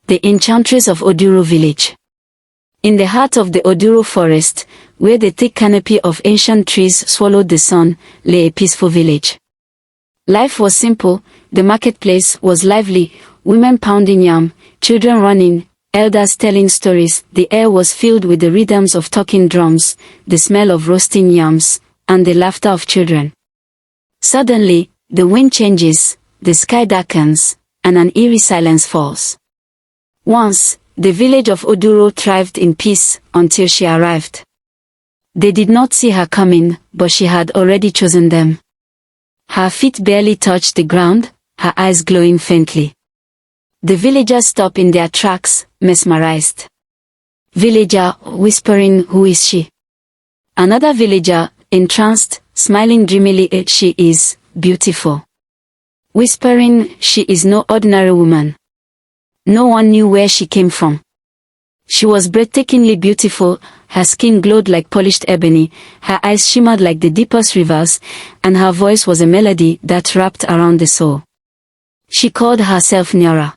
The Enchantress of Oduro village. In the heart of the Oduro forest, where the thick canopy of ancient trees swallowed the sun, lay a peaceful village. Life was simple, the marketplace was lively, women pounding yam, children running, elders telling stories. The air was filled with the rhythms of talking drums, the smell of roasting yams, and the laughter of children. Suddenly, the wind changes, the sky darkens, and an eerie silence falls. Once, the village of Oduro thrived in peace until she arrived. They did not see her coming, but she had already chosen them. Her feet barely touched the ground, her eyes glowing faintly. The villagers stopped in their tracks, mesmerized. Villager, whispering, "Who is she?" Another villager, entranced, smiling dreamily, "She is beautiful." Whispering, "She is no ordinary woman." No one knew where she came from. She was breathtakingly beautiful, her skin glowed like polished ebony, her eyes shimmered like the deepest rivers, and her voice was a melody that wrapped around the soul. She called herself Nyora.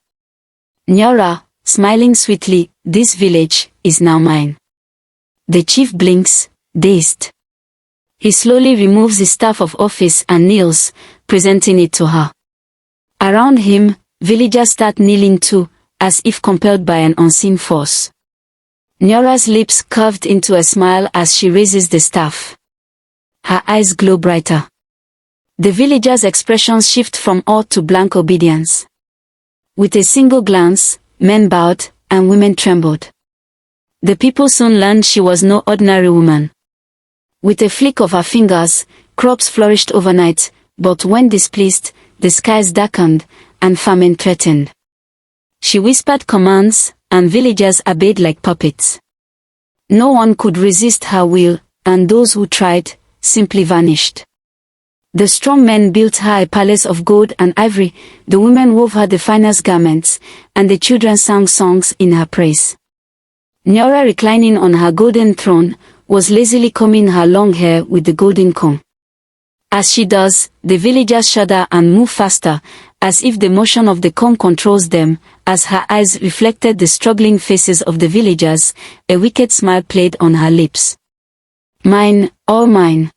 Nyora, smiling sweetly, "This village is now mine." The chief blinks, dazed. He slowly removes his staff of office and kneels, presenting it to her. Around him, villagers start kneeling too, as if compelled by an unseen force. Nyora's lips curved into a smile as she raises the staff. Her eyes glow brighter. The villagers' expressions shift from awe to blank obedience. With a single glance, men bowed, and women trembled. The people soon learned she was no ordinary woman. With a flick of her fingers, crops flourished overnight, but when displeased, the skies darkened, and famine threatened. She whispered commands, and villagers obeyed like puppets. No one could resist her will, and those who tried, simply vanished. The strong men built her a palace of gold and ivory, the women wove her the finest garments, and the children sang songs in her praise. Nyora, reclining on her golden throne, was lazily combing her long hair with the golden comb. As she does, the villagers shudder and move faster, as if the motion of the comb controls them. As her eyes reflected the struggling faces of the villagers, a wicked smile played on her lips. "Mine, all mine."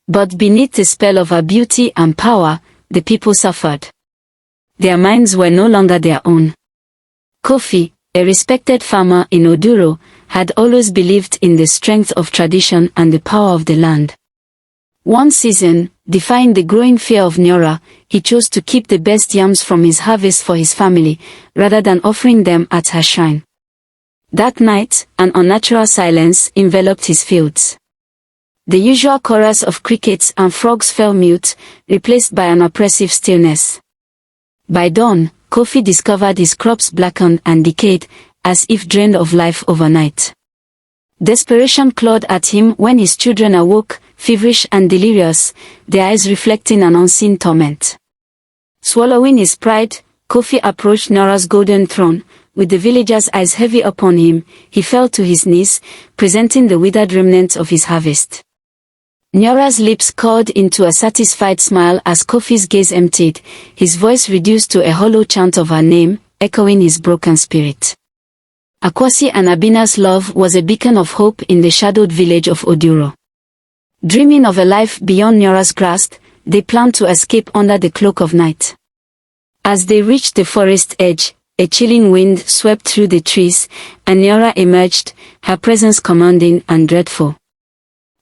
But beneath the spell of her beauty and power, the people suffered. Their minds were no longer their own. Kofi, a respected farmer in Oduro, had always believed in the strength of tradition and the power of the land. One season, defying the growing fear of Nyora, he chose to keep the best yams from his harvest for his family, rather than offering them at her shrine. That night, an unnatural silence enveloped his fields. The usual chorus of crickets and frogs fell mute, replaced by an oppressive stillness. By dawn, Kofi discovered his crops blackened and decayed, as if drained of life overnight. Desperation clawed at him when his children awoke, feverish and delirious, their eyes reflecting an unseen torment. Swallowing his pride, Kofi approached Nora's golden throne. With the villagers' eyes heavy upon him, he fell to his knees, presenting the withered remnants of his harvest. Nora's lips curled into a satisfied smile as Kofi's gaze emptied, his voice reduced to a hollow chant of her name, echoing his broken spirit. Akwasi and Abina's love was a beacon of hope in the shadowed village of Oduro. Dreaming of a life beyond Nora's grasp, they planned to escape under the cloak of night. As they reached the forest edge, a chilling wind swept through the trees, and Nora emerged, her presence commanding and dreadful.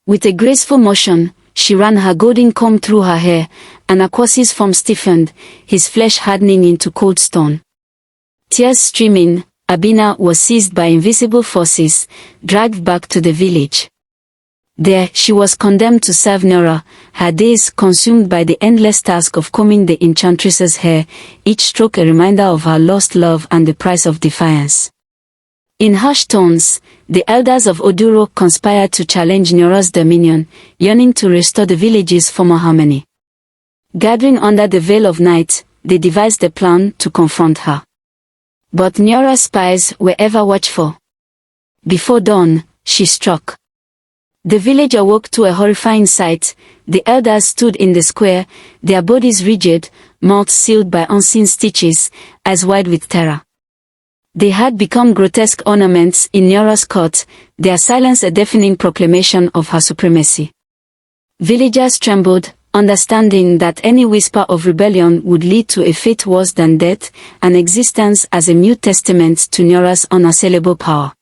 With a graceful motion, she ran her golden comb through her hair, and Akwasi's form stiffened, his flesh hardening into cold stone. Tears streaming, Abina was seized by invisible forces, dragged back to the village. There, she was condemned to serve Nora, her days consumed by the endless task of combing the enchantress's hair, each stroke a reminder of her lost love and the price of defiance. In hushed tones, the elders of Oduro conspired to challenge Nora's dominion, yearning to restore the village's former harmony. Gathering under the veil of night, they devised a plan to confront her. But Nora's spies were ever watchful. Before dawn, she struck. The village awoke to a horrifying sight. The elders stood in the square, their bodies rigid, mouths sealed by unseen stitches, eyes wide with terror. They had become grotesque ornaments in Nyora's court, their silence a deafening proclamation of her supremacy. Villagers trembled, understanding that any whisper of rebellion would lead to a fate worse than death, an existence as a mute testament to Nyora's unassailable power.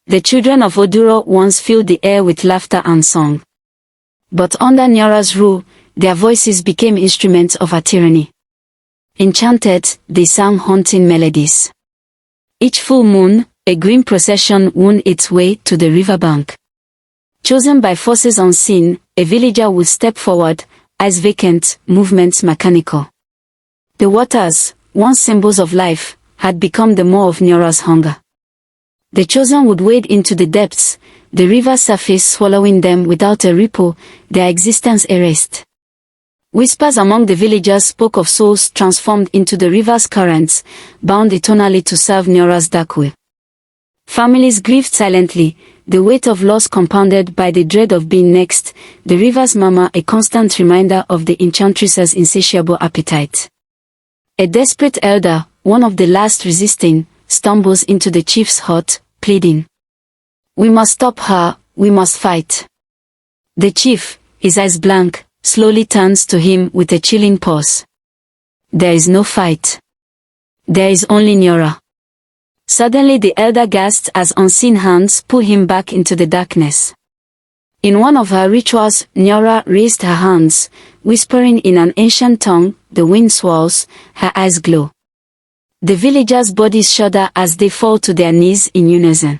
The children of Oduro once filled the air with laughter and song. But under Nyora's rule, their voices became instruments of her tyranny. Enchanted, they sang haunting melodies. Each full moon, a grim procession wound its way to the riverbank. Chosen by forces unseen, a villager would step forward, eyes vacant, movements mechanical. The waters, once symbols of life, had become the maw of Nyora's hunger. The chosen would wade into the depths, the river's surface swallowing them without a ripple, their existence erased. Whispers among the villagers spoke of souls transformed into the river's currents, bound eternally to serve Nyora's dark will. Families grieved silently, the weight of loss compounded by the dread of being next, the river's mama a constant reminder of the enchantress's insatiable appetite. A desperate elder, one of the last resisting, stumbles into the chief's hut, pleading. "We must stop her, we must fight." The chief, his eyes blank, slowly turns to him with a chilling pause. "There is no fight. There is only Nyora." Suddenly the elder gasps as unseen hands pull him back into the darkness. In one of her rituals, Nyora raised her hands, whispering in an ancient tongue, the wind swirls, her eyes glow. The villagers' bodies shudder as they fall to their knees in unison.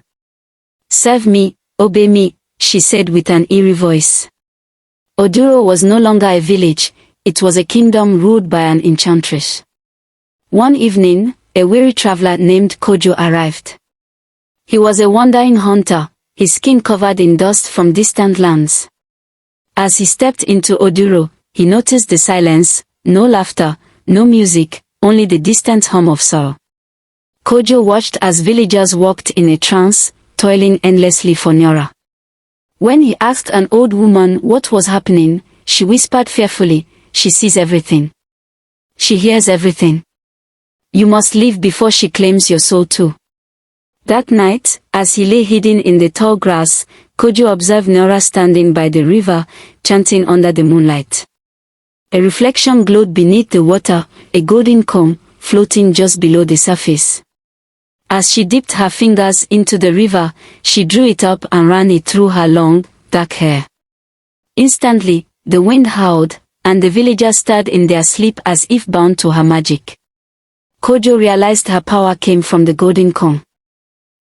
"Serve me, obey me," she said with an eerie voice. Oduro was no longer a village, it was a kingdom ruled by an enchantress. One evening, a weary traveler named Kojo arrived. He was a wandering hunter, his skin covered in dust from distant lands. As he stepped into Oduro, he noticed the silence, no laughter, no music, only the distant hum of sorrow. Kojo watched as villagers walked in a trance, toiling endlessly for Nyora. When he asked an old woman what was happening, she whispered fearfully, "She sees everything. She hears everything. You must leave before she claims your soul too." That night, as he lay hidden in the tall grass, Kojo observed Nyora standing by the river, chanting under the moonlight. A reflection glowed beneath the water, a golden comb, floating just below the surface. As she dipped her fingers into the river, she drew it up and ran it through her long, dark hair. Instantly, the wind howled, and the villagers stirred in their sleep as if bound to her magic. Kojo realized her power came from the golden comb.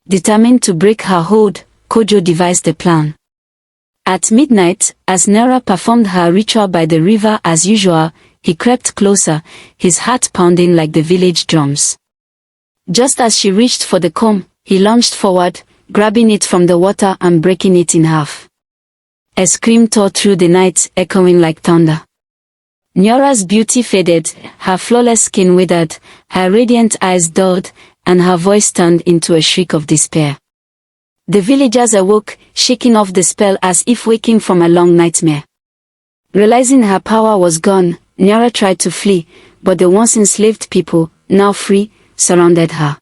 Determined to break her hold, Kojo devised a plan. At midnight, as Nyora performed her ritual by the river as usual, he crept closer, his heart pounding like the village drums. Just as she reached for the comb, he lunged forward, grabbing it from the water and breaking it in half. A scream tore through the night, echoing like thunder. Nyora's beauty faded, her flawless skin withered, her radiant eyes dulled, and her voice turned into a shriek of despair. The villagers awoke, shaking off the spell as if waking from a long nightmare. Realizing her power was gone, Nyora tried to flee, but the once enslaved people, now free, surrounded her.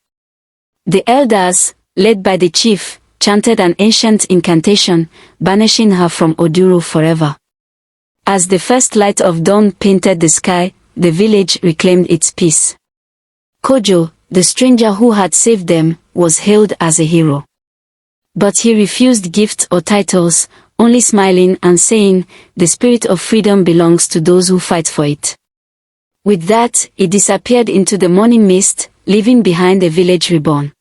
The elders, led by the chief, chanted an ancient incantation, banishing her from Oduro forever. As the first light of dawn painted the sky, the village reclaimed its peace. Kojo, the stranger who had saved them, was hailed as a hero. But he refused gifts or titles, only smiling and saying, "The spirit of freedom belongs to those who fight for it." With that, he disappeared into the morning mist, leaving behind a village reborn.